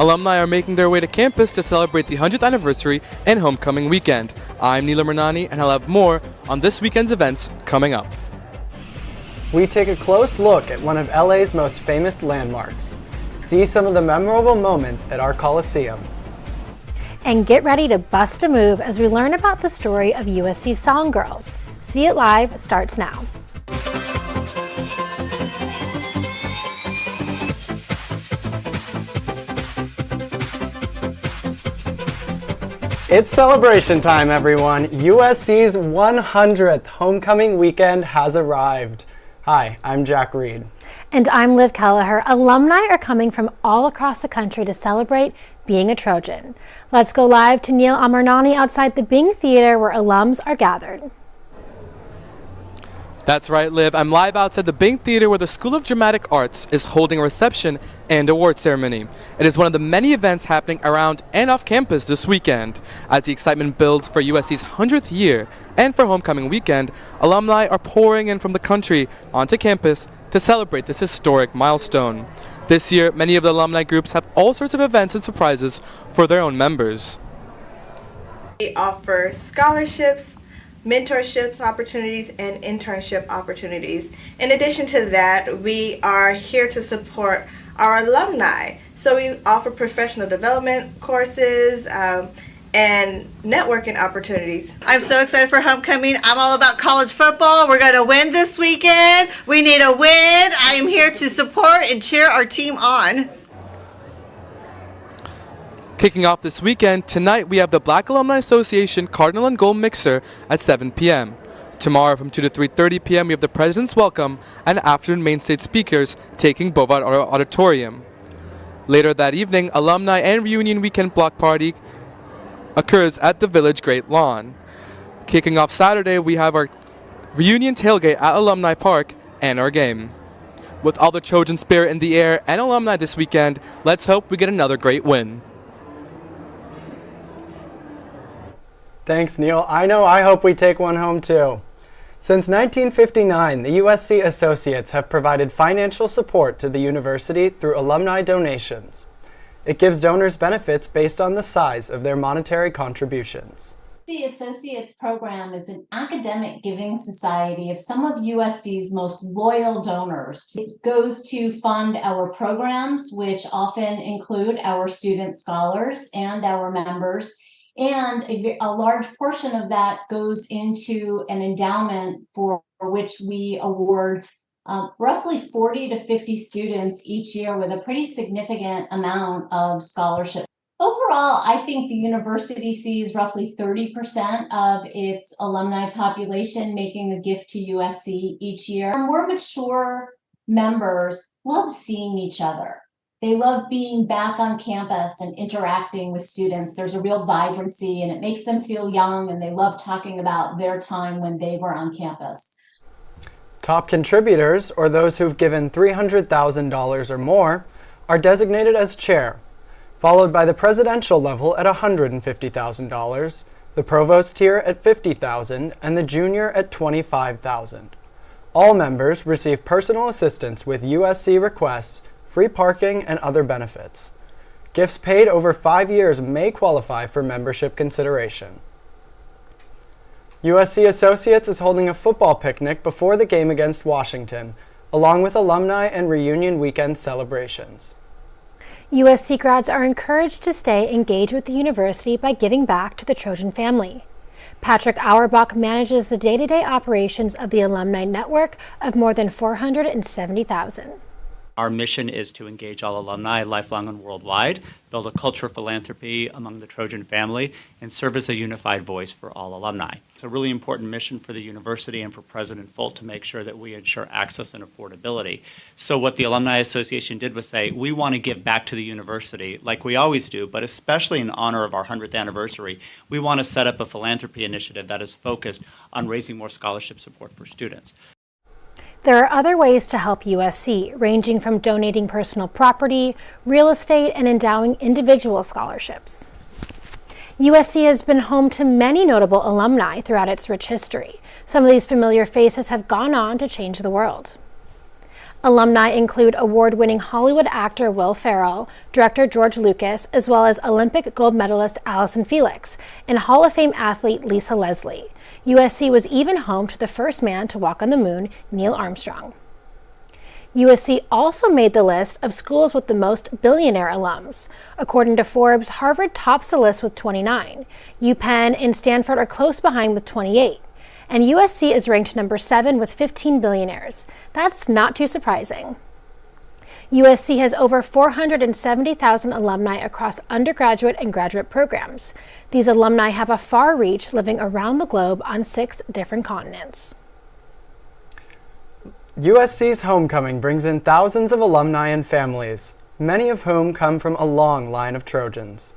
Alumni are making their way to campus to celebrate the 100th anniversary and homecoming weekend. I'm Neela Mernani, and I'll have more on this weekend's events coming up. We take a close look at one of LA's most famous landmarks. See some of the memorable moments at our Coliseum. And get ready to bust a move as we learn about the story of USC Songgirls. See It Live starts now. It's celebration time, everyone. USC's 100th homecoming weekend has arrived. Hi, I'm Jack Reed. And I'm Liv Kelleher. Alumni are coming from all across the country to celebrate being a Trojan. Let's go live to Neil Amarnani outside the Bing Theater where alums are gathered. That's right, Liv. I'm live outside the Bing Theater where the School of Dramatic Arts is holding a reception and award ceremony. It is one of the many events happening around and off campus this weekend. As the excitement builds for USC's 100th year and for homecoming weekend, alumni are pouring in from the country onto campus to celebrate this historic milestone. This year, many of the alumni groups have all sorts of events and surprises for their own members. We offer scholarships, mentorships opportunities, and internship opportunities. In addition to that, we are here to support our alumni. So we offer professional development courses and networking opportunities. I'm so excited for homecoming. I'm all about college football. We're going to win this weekend. We need a win. I am here to support and cheer our team on. Kicking off this weekend, tonight we have the Black Alumni Association Cardinal and Gold Mixer at 7 p.m. Tomorrow from 2 to 3:30 p.m. we have the President's Welcome and afternoon main stage speakers taking Bovard Auditorium. Later that evening, Alumni and Reunion Weekend Block Party occurs at the Village Great Lawn. Kicking off Saturday, we have our reunion tailgate at Alumni Park and our game. With all the Trojan spirit in the air and alumni this weekend, let's hope we get another great win. Thanks, Neil. I hope we take one home too. Since 1959, the USC Associates have provided financial support to the university through alumni donations. It gives donors benefits based on the size of their monetary contributions. The Associates program is an academic giving society of some of USC's most loyal donors. It goes to fund our programs, which often include our student scholars and our members. And a large portion of that goes into an endowment for which we award roughly 40 to 50 students each year with a pretty significant amount of scholarship. Overall, I think the university sees roughly 30% of its alumni population making a gift to USC each year. Our more mature members love seeing each other. They love being back on campus and interacting with students. There's a real vibrancy and it makes them feel young, and they love talking about their time when they were on campus. Top contributors, or those who've given $300,000 or more, are designated as chair, followed by the presidential level at $150,000, the provost tier at $50,000, and the junior at $25,000. All members receive personal assistance with USC requests, free parking, and other benefits. Gifts paid over 5 years may qualify for membership consideration. USC Associates is holding a football picnic before the game against Washington, along with alumni and reunion weekend celebrations. USC grads are encouraged to stay engaged with the university by giving back to the Trojan family. Patrick Auerbach manages the day-to-day operations of the alumni network of more than 470,000. Our mission is to engage all alumni, lifelong and worldwide, build a culture of philanthropy among the Trojan family, and serve as a unified voice for all alumni. It's a really important mission for the university and for President Folt to make sure that we ensure access and affordability. So what the Alumni Association did was say, we want to give back to the university like we always do, but especially in honor of our 100th anniversary, we want to set up a philanthropy initiative that is focused on raising more scholarship support for students. There are other ways to help USC, ranging from donating personal property, real estate, and endowing individual scholarships. USC has been home to many notable alumni throughout its rich history. Some of these familiar faces have gone on to change the world. Alumni include award-winning Hollywood actor Will Ferrell, director George Lucas, as well as Olympic gold medalist Allison Felix and Hall of Fame athlete Lisa Leslie. USC was even home to the first man to walk on the moon, Neil Armstrong. USC also made the list of schools with the most billionaire alums. According to Forbes, Harvard tops the list with 29. UPenn and Stanford are close behind with 28. And USC is ranked number 7 with 15 billionaires. That's not too surprising. USC has over 470,000 alumni across undergraduate and graduate programs. These alumni have a far reach, living around the globe on 6 different continents. USC's homecoming brings in thousands of alumni and families, many of whom come from a long line of Trojans.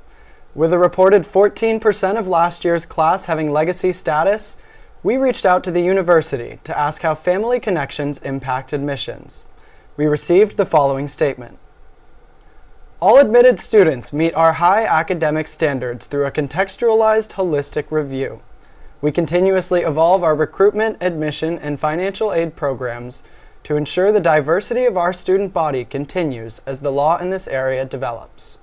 With a reported 14% of last year's class having legacy status, we reached out to the university to ask how family connections impact admissions. We received the following statement. All admitted students meet our high academic standards through a contextualized, holistic review. We continuously evolve our recruitment, admission, and financial aid programs to ensure the diversity of our student body continues as the law in this area develops.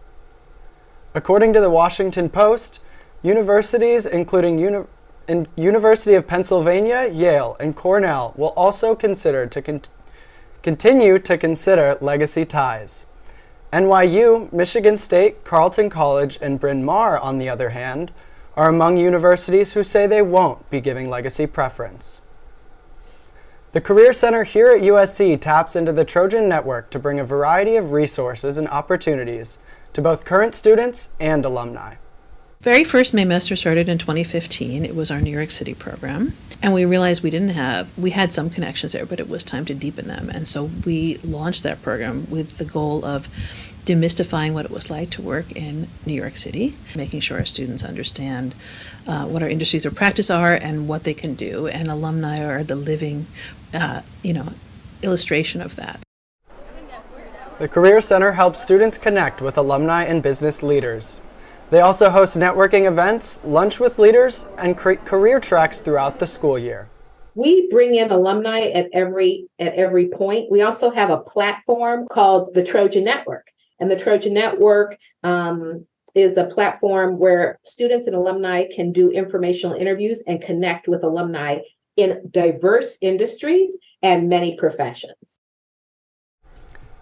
According to the Washington Post, universities including University of Pennsylvania, Yale, and Cornell will also consider to continue to consider legacy ties. NYU, Michigan State, Carleton College, and Bryn Mawr, on the other hand, are among universities who say they won't be giving legacy preference. The Career Center here at USC taps into the Trojan Network to bring a variety of resources and opportunities to both current students and alumni. Very first Maymester started in 2015. It was our New York City program. And we realized we had some connections there, but it was time to deepen them. And so we launched that program with the goal of demystifying what it was like to work in New York City, making sure our students understand what our industries of practice are and what they can do. And alumni are the living, illustration of that. The Career Center helps students connect with alumni and business leaders. They also host networking events, lunch with leaders, and career tracks throughout the school year. We bring in alumni at every point. We also have a platform called the Trojan Network. And the Trojan Network is a platform where students and alumni can do informational interviews and connect with alumni in diverse industries and many professions.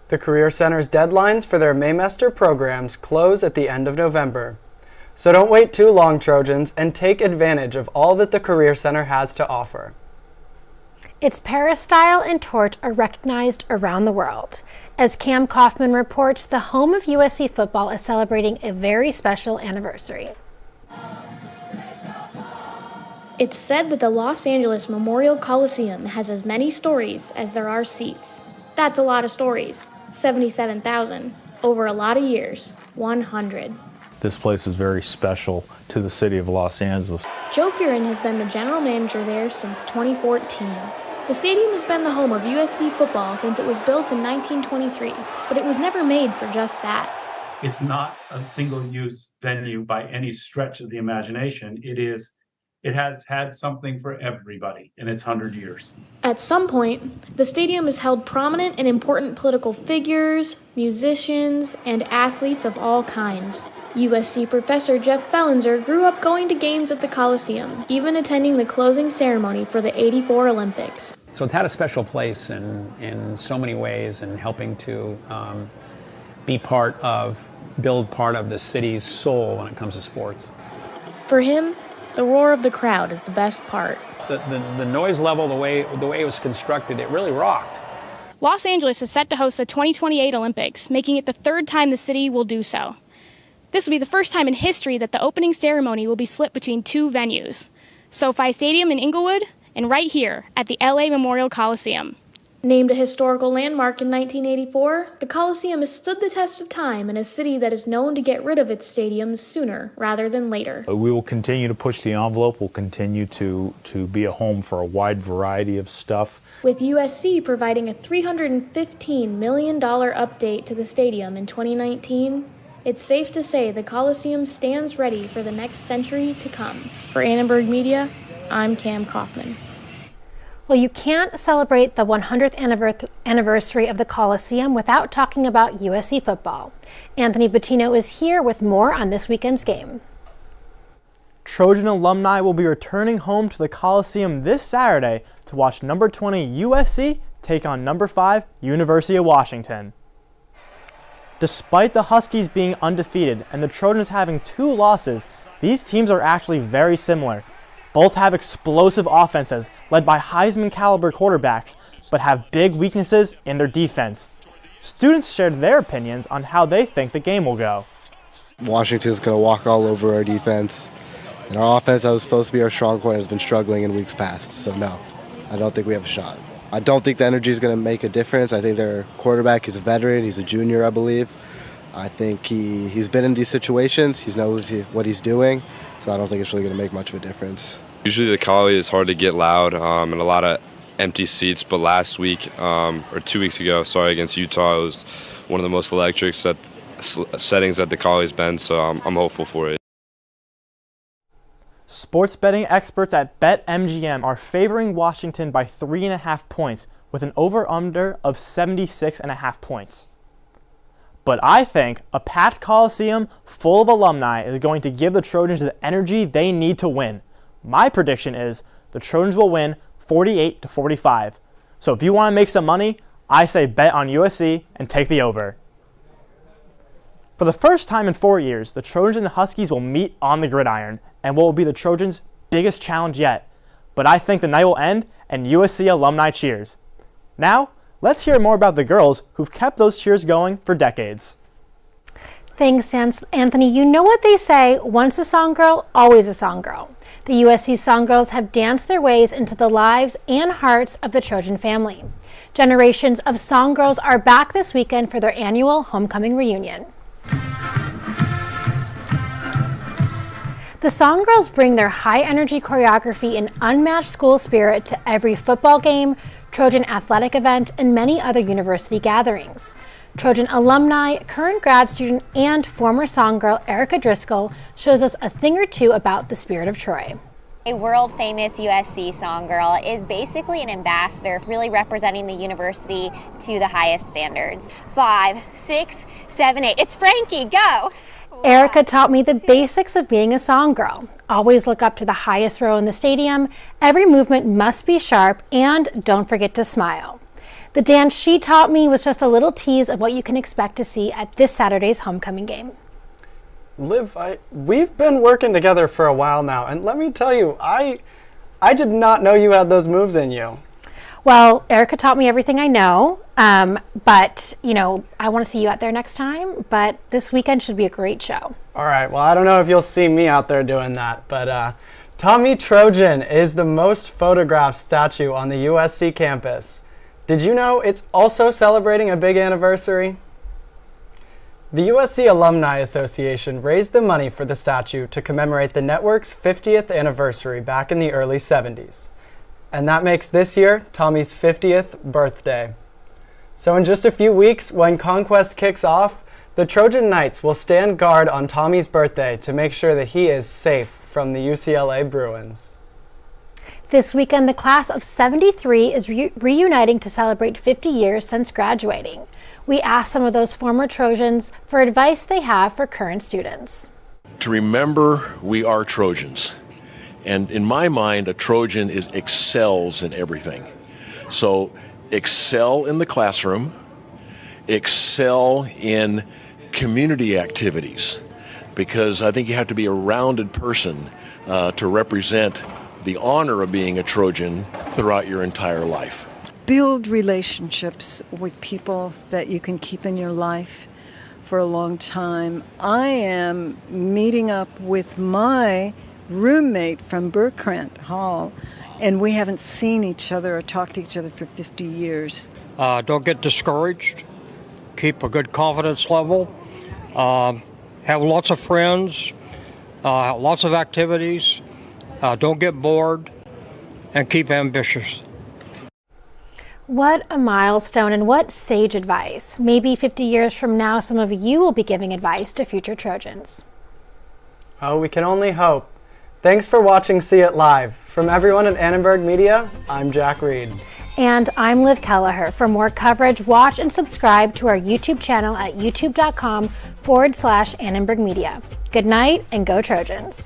The Career Center's deadlines for their Maymester programs close at the end of November. So don't wait too long, Trojans, and take advantage of all that the Career Center has to offer. Its peristyle and torch are recognized around the world. As Cam Kaufman reports, the home of USC football is celebrating a very special anniversary. It's said that the Los Angeles Memorial Coliseum has as many stories as there are seats. That's a lot of stories. 77,000. Over a lot of years. 100. This place is very special to the city of Los Angeles. Joe Fearon has been the general manager there since 2014. The stadium has been the home of USC football since it was built in 1923, but it was never made for just that. It's not a single-use venue by any stretch of the imagination. It has had something for everybody in its 100 years. At some point, the stadium has held prominent and important political figures, musicians, and athletes of all kinds. USC professor Jeff Fellenzer grew up going to games at the Coliseum, even attending the closing ceremony for the '84 Olympics. So it's had a special place in so many ways, and helping to build part of the city's soul when it comes to sports. For him, the roar of the crowd is the best part. The noise level, the way it was constructed, it really rocked. Los Angeles is set to host the 2028 Olympics, making it the third time the city will do so. This will be the first time in history that the opening ceremony will be split between 2 venues, SoFi Stadium in Inglewood and right here at the LA Memorial Coliseum. Named a historical landmark in 1984, the Coliseum has stood the test of time in a city that is known to get rid of its stadiums sooner rather than later. We will continue to push the envelope. We'll continue to be a home for a wide variety of stuff. With USC providing a $315 million update to the stadium in 2019, it's safe to say the Coliseum stands ready for the next century to come. For Annenberg Media, I'm Cam Kaufman. Well, you can't celebrate the 100th anniversary of the Coliseum without talking about USC football. Anthony Bettino is here with more on this weekend's game. Trojan alumni will be returning home to the Coliseum this Saturday to watch number 20 USC take on number 5 University of Washington. Despite the Huskies being undefeated and the Trojans having 2 losses, these teams are actually very similar. Both have explosive offenses led by Heisman-caliber quarterbacks, but have big weaknesses in their defense. Students shared their opinions on how they think the game will go. Washington's going to walk all over our defense, and our offense that was supposed to be our strong point has been struggling in weeks past, so no, I don't think we have a shot. I don't think the energy is going to make a difference. I think their quarterback is a veteran, he's a junior, I believe. I think he's been in these situations, he knows what he's doing, so I don't think it's really going to make much of a difference. Usually the Kylee is hard to get loud and a lot of empty seats, but last week, or 2 weeks ago, against Utah, it was one of the most electric settings that the Kylee's been, so I'm hopeful for it. Sports betting experts at BetMGM are favoring Washington by 3.5 points with an over-under of 76.5 points. But I think a packed Coliseum full of alumni is going to give the Trojans the energy they need to win. My prediction is the Trojans will win 48-45. So if you want to make some money, I say bet on USC and take the over. For the first time in 4 years, the Trojans and the Huskies will meet on the gridiron and what will be the Trojans' biggest challenge yet. But I think the night will end and USC alumni cheers. Now, let's hear more about the girls who've kept those cheers going for decades. Thanks, Anthony. You know what they say, once a song girl, always a song girl. The USC Song Girls have danced their ways into the lives and hearts of the Trojan family. Generations of song girls are back this weekend for their annual homecoming reunion. The Song Girls bring their high-energy choreography and unmatched school spirit to every football game, Trojan athletic event, and many other university gatherings. Trojan alumni, current grad student, and former song girl Erica Driscoll shows us a thing or two about the spirit of Troy. A world-famous USC song girl is basically an ambassador, really representing the university to the highest standards. 5, 6, 7, 8. It's Frankie, go! Erica taught me the basics of being a song girl. Always look up to the highest row in the stadium, every movement must be sharp, and don't forget to smile. The dance she taught me was just a little tease of what you can expect to see at this Saturday's homecoming game. Liv, we've been working together for a while now, and let me tell you, I did not know you had those moves in you. Well, Erica taught me everything I know, but, I want to see you out there next time, but this weekend should be a great show. All right, well, I don't know if you'll see me out there doing that, but Tommy Trojan is the most photographed statue on the USC campus. Did you know it's also celebrating a big anniversary? The USC Alumni Association raised the money for the statue to commemorate the network's 50th anniversary back in the early 70s. And that makes this year Tommy's 50th birthday. So in just a few weeks, when Conquest kicks off, the Trojan Knights will stand guard on Tommy's birthday to make sure that he is safe from the UCLA Bruins. This weekend, the class of 73 is reuniting to celebrate 50 years since graduating. We asked some of those former Trojans for advice they have for current students. To remember, we are Trojans. And in my mind, a Trojan excels in everything. So excel in the classroom, excel in community activities, because I think you have to be a rounded person to represent the honor of being a Trojan throughout your entire life. Build relationships with people that you can keep in your life for a long time. I am meeting up with my roommate from Burkrant Hall, and we haven't seen each other or talked to each other for 50 years. Don't get discouraged. Keep a good confidence level. Have lots of friends, lots of activities. Don't get bored, and keep ambitious. What a milestone and what sage advice. Maybe 50 years from now, some of you will be giving advice to future Trojans. Oh, we can only hope. Thanks for watching See It Live. From everyone at Annenberg Media, I'm Jack Reed. And I'm Liv Kelleher. For more coverage, watch and subscribe to our YouTube channel at youtube.com/Annenberg Media. Good night and go Trojans.